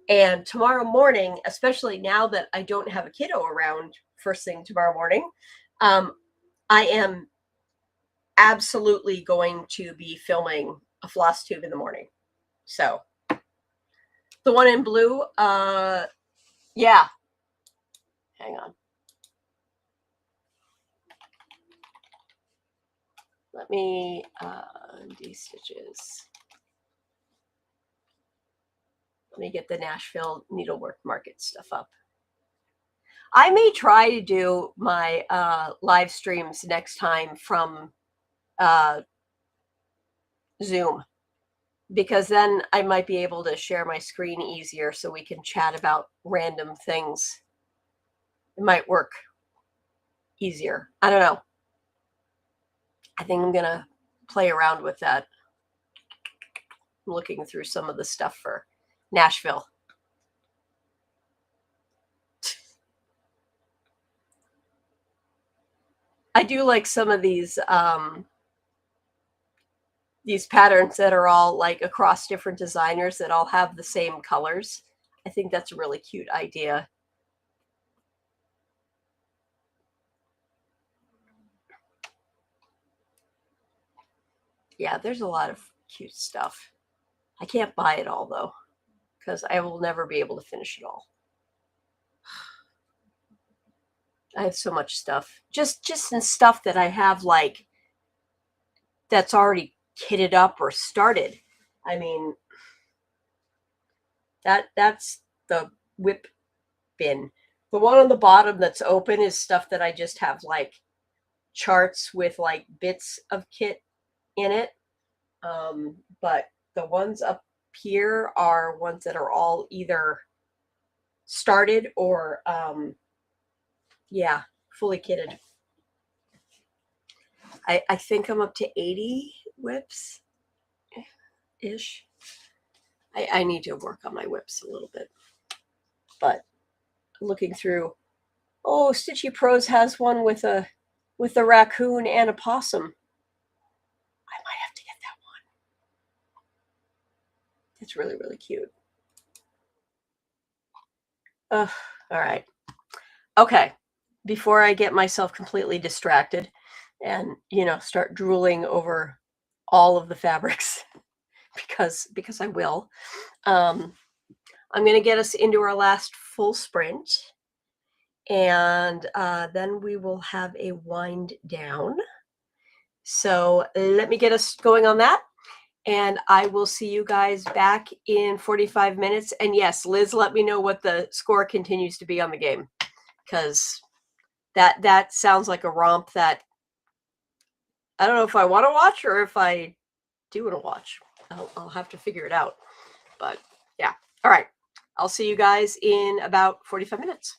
And tomorrow morning, especially now that I don't have a kiddo around first thing tomorrow morning, I am absolutely going to be filming a floss tube in the morning. So the one in blue, yeah. Hang on. Let me de-stitches. Let me get the Nashville Needlework Market stuff up. I may try to do my live streams next time from Zoom, because then I might be able to share my screen easier so we can chat about random things. It might work easier. I don't know. I think I'm going to play around with that. I'm looking through some of the stuff for Nashville. I do like some of these patterns that are all like across different designers that all have the same colors. I think that's a really cute idea. Yeah, there's a lot of cute stuff. I can't buy it all though, because I will never be able to finish it all. I have so much stuff. Just in stuff that I have like that's already kitted up or started. I mean, that's the whip bin. The one on the bottom that's open is stuff that I just have like charts with like bits of kit in it. But the ones up here are ones that are all either started or yeah, fully kitted. I think I'm up to 80 whips ish. I need to work on my whips a little bit, but looking through, oh, Stitchy Pros has one with a raccoon and a possum. I might have to get that one. It's really, really cute. All right. Okay. Before I get myself completely distracted and, start drooling over all of the fabrics because I will, I'm going to get us into our last full sprint, and then we will have a wind down. So let me get us going on that, and I will see you guys back in 45 minutes. And yes, Liz, let me know what the score continues to be on the game, because that sounds like a romp that I don't know if I want to watch or if I do want to watch. I'll have to figure it out. But yeah. All right. I'll see you guys in about 45 minutes.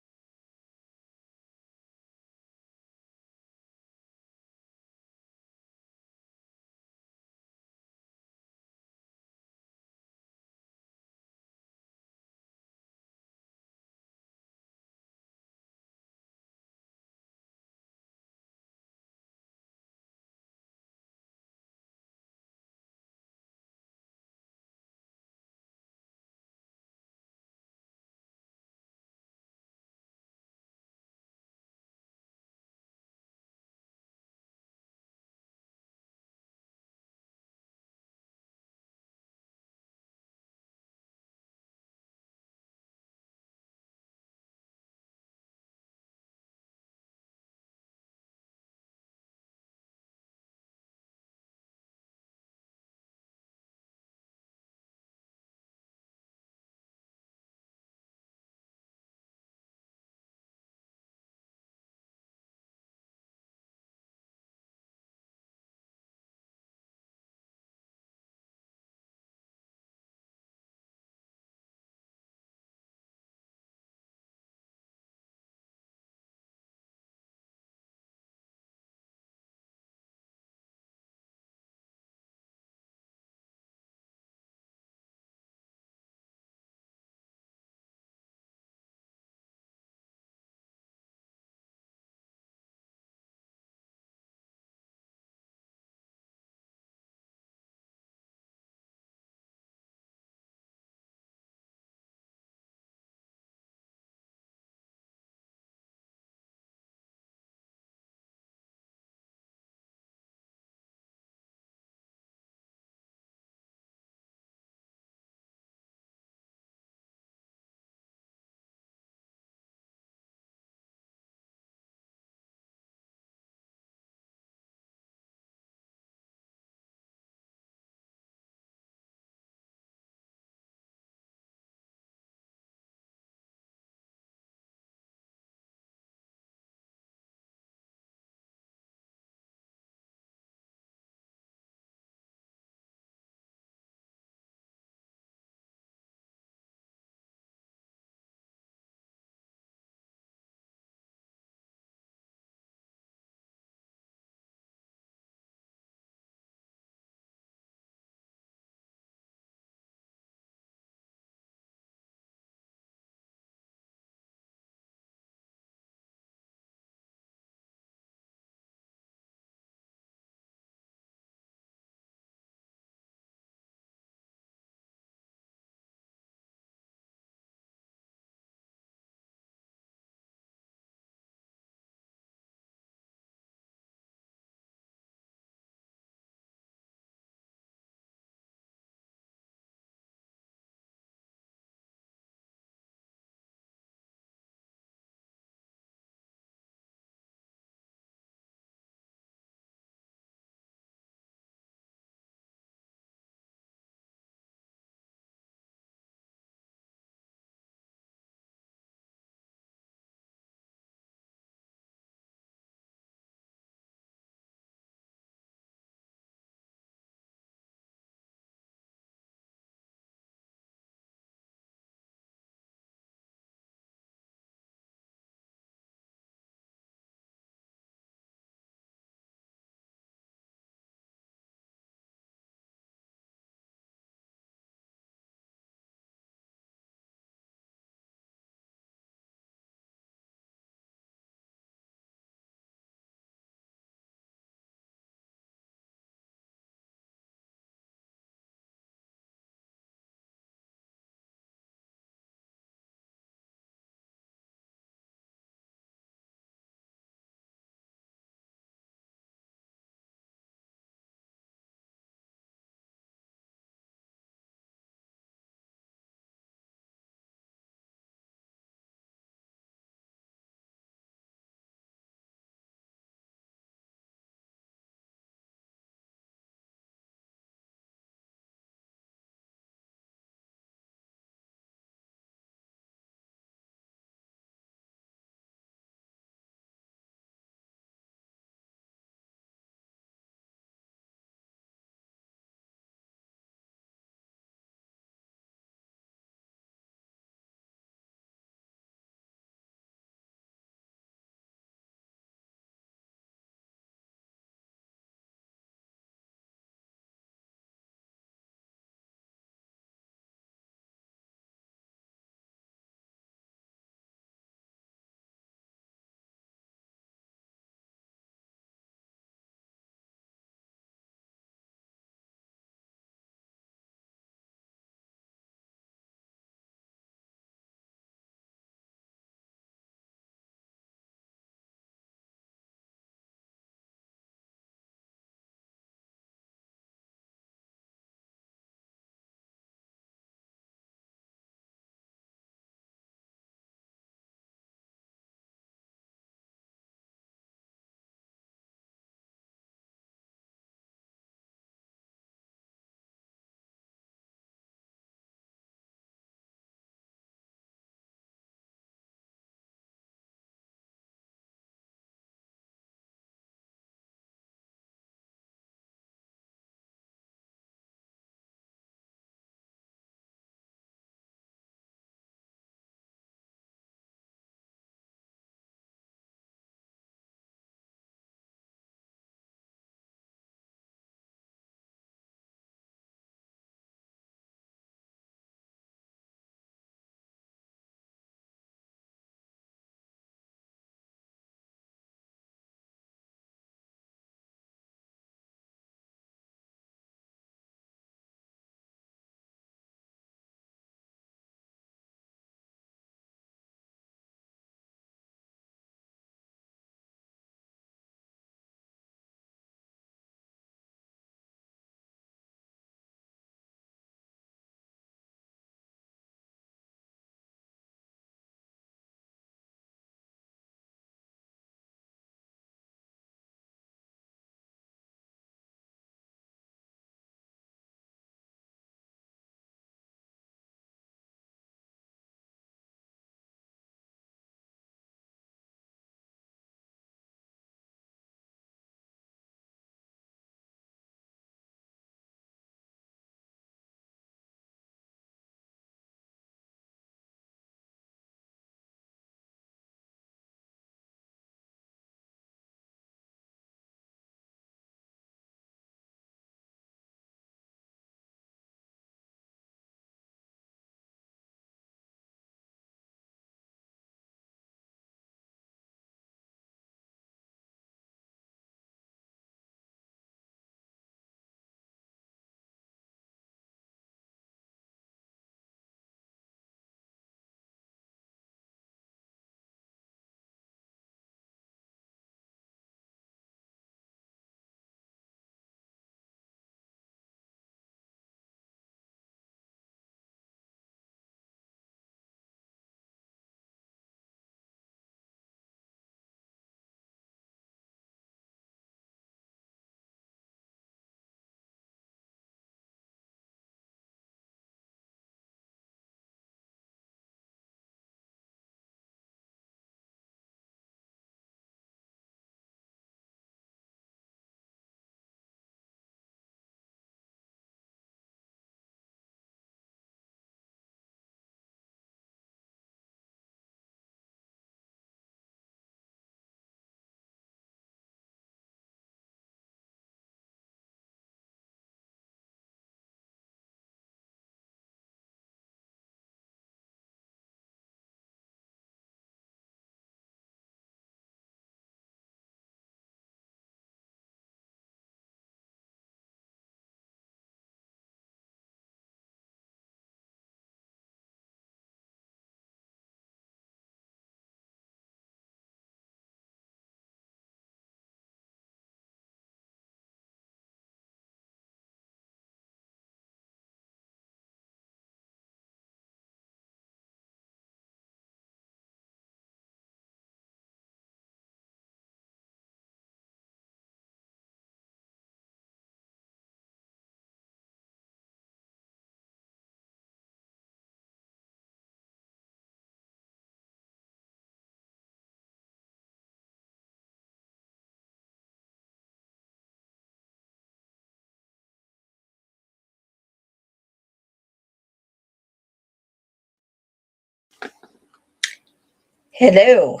Hello.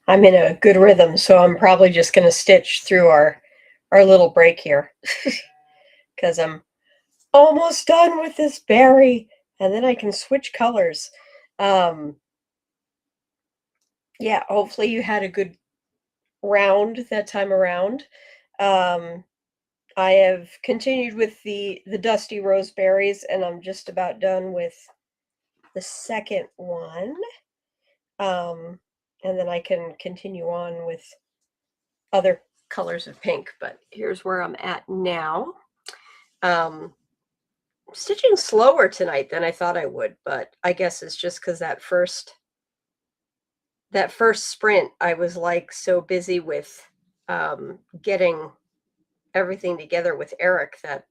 I'm in a good rhythm, so I'm probably just going to stitch through our little break here because I'm almost done with this berry, and then I can switch colors. Um, yeah, hopefully you had a good round that time around. Um, I have continued with the dusty rose berries, and I'm just about done with the second one. And then I can continue on with other colors of pink, but here's where I'm at now. Stitching slower tonight than I thought I would, but I guess it's just because that first sprint I was like so busy with getting everything together with Eric that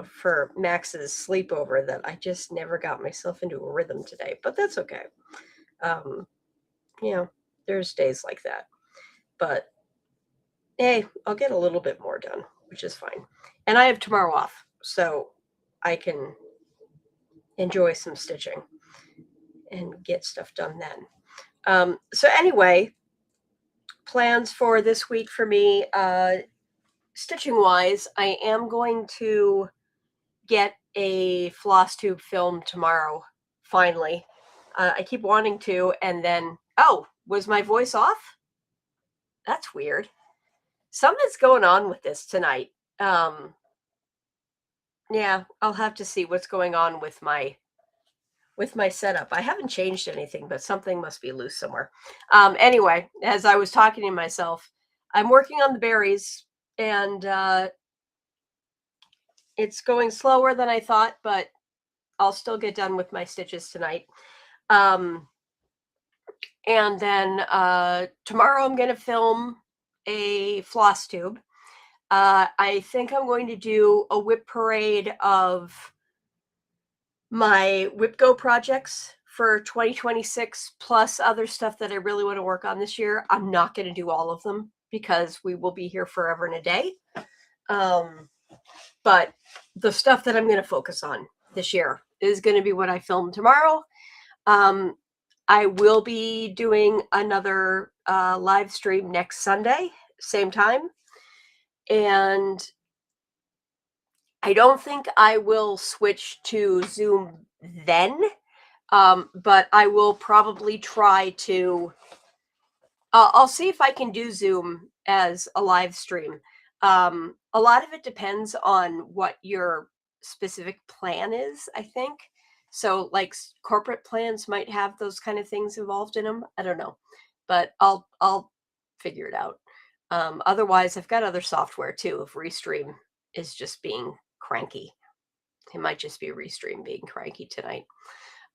for Max's sleepover that I just never got myself into a rhythm today, but that's okay. Um, there's days like that, but hey, I'll get a little bit more done, which is fine. And I have tomorrow off, so I can enjoy some stitching and get stuff done then. So anyway, plans for this week for me, stitching wise, I am going to get a floss tube film tomorrow, finally. I keep wanting to, and then, oh, was my voice off? That's weird. Something's going on with this tonight. Yeah, I'll have to see what's going on with my setup. I haven't changed anything, but something must be loose somewhere. Anyway, as I was talking to myself, I'm working on the berries, and it's going slower than I thought, but I'll still get done with my stitches tonight. And then tomorrow I'm going to film a floss tube. I think I'm going to do a whip parade of my Whip Go projects for 2026, plus other stuff that I really want to work on this year. I'm not going to do all of them because we will be here forever and a day. But the stuff that I'm going to focus on this year is going to be what I film tomorrow. I will be doing another live stream next Sunday, same time. And I don't think I will switch to Zoom then, but I will probably try to, I'll see if I can do Zoom as a live stream. A lot of it depends on what your specific plan is, I think. So like corporate plans might have those kind of things involved in them. I don't know, but I'll figure it out. Otherwise, I've got other software too. If Restream is just being cranky, it might just be Restream being cranky tonight.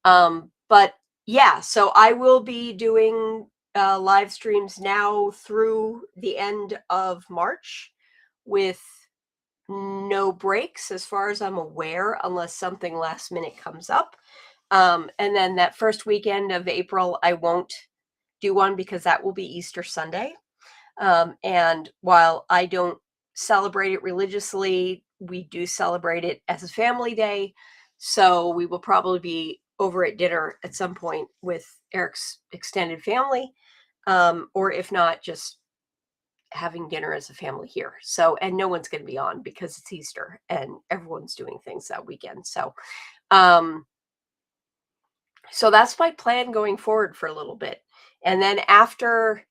But yeah, so I will be doing live streams now through the end of March with no breaks as far as I'm aware, unless something last minute comes up. And then that first weekend of April, I won't do one because that will be Easter Sunday. And while I don't celebrate it religiously, we do celebrate it as a family day. So we will probably be over at dinner at some point with Eric's extended family. Or if not, just having dinner as a family here. So, and no one's going to be on because it's Easter and everyone's doing things that weekend. So that's my plan going forward for a little bit. And then after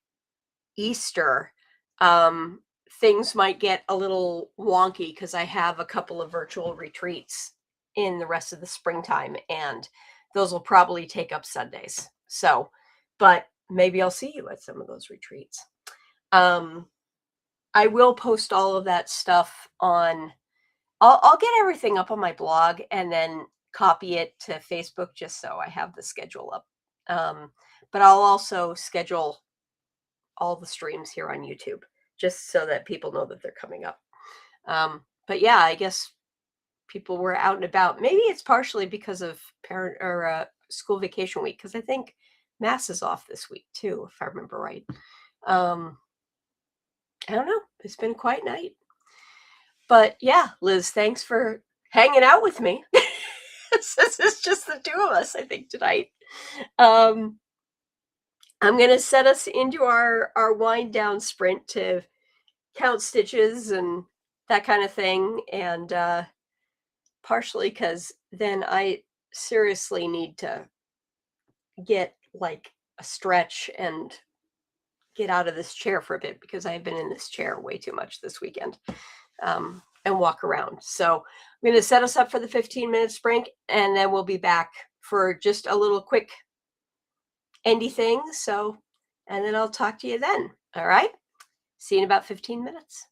Easter, things might get a little wonky because I have a couple of virtual retreats in the rest of the springtime, and those will probably take up Sundays. So, but maybe I'll see you at some of those retreats. I will post all of that stuff on, I'll get everything up on my blog and then copy it to Facebook just so I have the schedule up. But I'll also schedule all the streams here on YouTube just so that people know that they're coming up. But yeah, I guess people were out and about. Maybe it's partially because of parent or school vacation week, because I think Mass is off this week too, if I remember right. I don't know. It's been quite a night. But yeah, Liz, thanks for hanging out with me. This is just the two of us, I think, tonight. I'm gonna set us into our wind down sprint to count stitches and that kind of thing, and partially because then I seriously need to get like a stretch and get out of this chair for a bit because I've been in this chair way too much this weekend, and walk around. So I'm going to set us up for the 15-minute sprint, and then we'll be back for just a little quick endy thing. So, and then I'll talk to you then. All right. See you in about 15 minutes.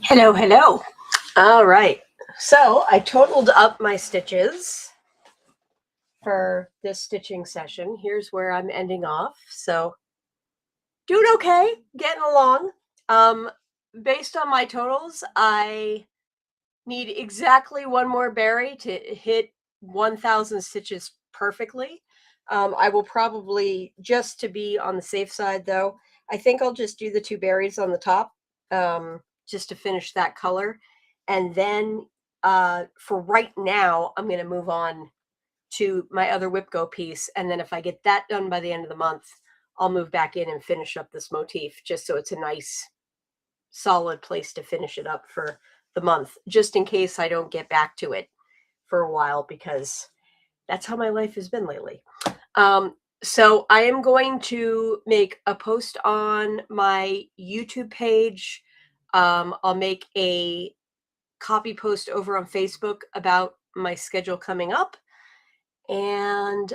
Hello, hello. All right. So I totaled up my stitches for this stitching session. Here's where I'm ending off. So doing okay, getting along. Um, Based on my totals, I need exactly one more berry to hit 1,000 stitches perfectly. I will probably, just to be on the safe side though, I think I'll just do the 2 berries on the top, just to finish that color. And then for right now, I'm going to move on to my other whip go piece. And then if I get that done by the end of the month, I'll move back in and finish up this motif, just so it's a nice solid place to finish it up for the month, just in case I don't get back to it for a while, because that's how my life has been lately. So I am going to make a post on my YouTube page. I'll make a copy post over on Facebook about my schedule coming up. And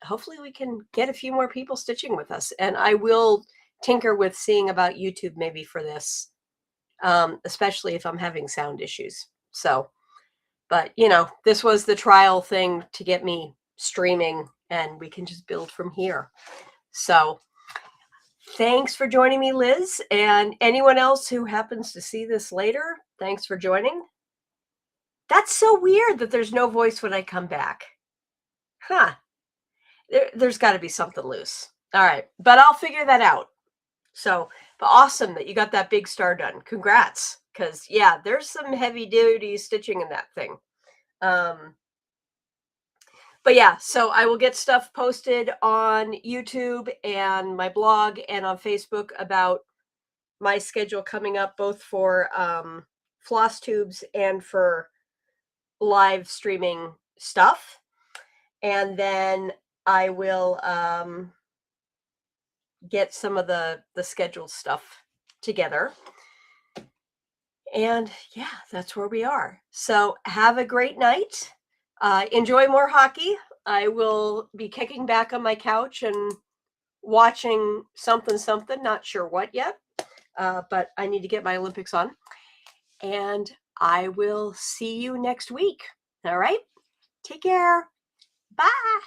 hopefully we can get a few more people stitching with us. And I will tinker with seeing about YouTube maybe for this, especially if I'm having sound issues. So, but you know, this was the trial thing to get me streaming, and we can just build from here. So thanks for joining me, Liz, and anyone else who happens to see this later, thanks for joining. That's so weird that there's no voice when I come back. Huh. There's got to be something loose. All right, but I'll figure that out. So, but awesome that you got that big star done. Congrats. Because, yeah, there's some heavy duty stitching in that thing. But yeah, so I will get stuff posted on YouTube and my blog and on Facebook about my schedule coming up, both for floss tubes and for live streaming stuff. And then I will get some of the scheduled stuff together. And yeah, that's where we are. So have a great night. Enjoy more hockey. I will be kicking back on my couch and watching something, not sure what yet, but I need to get my Olympics on. And I will see you next week. All right. Take care. Bye.